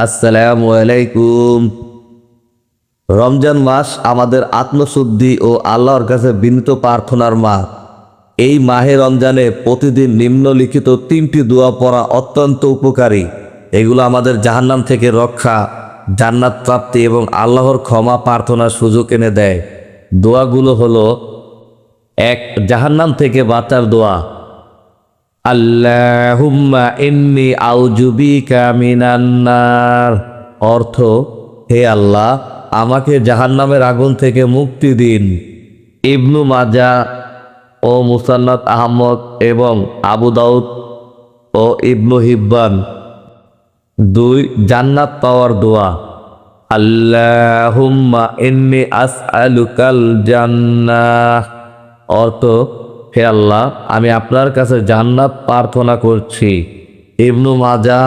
আসসালামু আলাইকুম। রমজান মাস আমাদের আত্মশুদ্ধি ও আল্লাহর কাছে বিনীত প্রার্থনার মাস। এই মাহে রমজানে প্রতিদিন নিম্নলিখিত 3টি দোয়া পড়া অত্যন্ত উপকারী। এগুলো আমাদের জাহান্নাম থেকে রক্ষা, জান্নাত প্রাপ্তি এবং আল্লাহর ক্ষমা প্রার্থনার সুযোগ এনে দেয়। দোয়াগুলো হলো: 1, জাহান্নাম থেকে বাঁচার দোয়া। আল্লাহুম্মা ইন্নী আউযু বিকা মিনান নার। অর্থ: হে আল্লাহ, আমাকে জাহান্নামের আগুন থেকে মুক্তি দিন। ইবনু মাজাহ ও মুসান্নাদ আহমদ এবং আবু দাউদ ও ইবনু হিব্বান। 2, জান্নাত পাওয়ার দোয়া। আল্লাহুম্মা ইন্নী আসআলুকাল জান্নাহ। অর্থ: হে আল্লাহ, আমি আপনার কাছে জান্নাত প্রার্থনা করছি। ইবনু মাজাহ,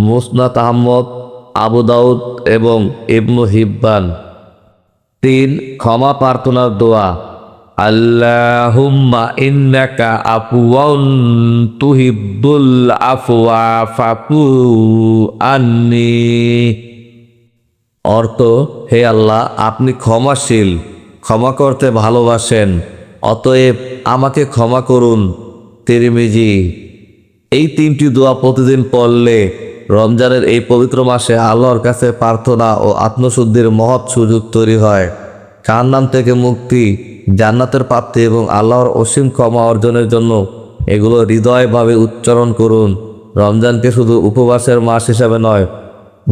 মুসনাদ আহমদ, আবু দাউদ এবং ইবনু হিব্বান। 3, ক্ষমা প্রার্থনার দোয়া। আল্লাহুম্মা ইন্নাকা আফুওয়ান তুহিব্বুল আফওয়া ফাফু আন্নি। অর্থ: হে আল্লাহ, আপনি ক্ষমাশীল, ক্ষমা করতে ভালোবাসেন, অতএব আমাকে ক্ষমা করুন। তিরমিজি। এই 3টি দোয়া প্রতিদিন পড়লে রমজানের এই পবিত্র মাসে আল্লাহর কাছে প্রার্থনা ও আত্মশুদ্ধির মহৎ সুযোগ তৈরি হয়। জাহান্নাম থেকে মুক্তি, জান্নাতের প্রাপ্তি এবং আল্লাহর অসীম ক্ষমা অর্জনের জন্য এগুলো হৃদয়ভাবে উচ্চারণ করুন। রমজানকে শুধু উপবাসের মাস হিসাবে নয়,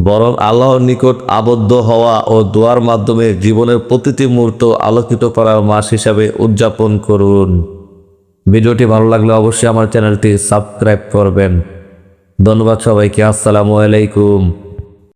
বরং আল্লাহর নিকট আবদ্ধ হওয়া ও দোয়ার মাধ্যমে জীবনের প্রতিটি মুহূর্ত আলোকিত করার মাস হিসাবে উদযাপন করুন। ভিডিওটি ভালো লাগলে অবশ্যই আমার চ্যানেলটি সাবস্ক্রাইব করবেন। ধন্যবাদ সবাইকে। আসসালামু আলাইকুম।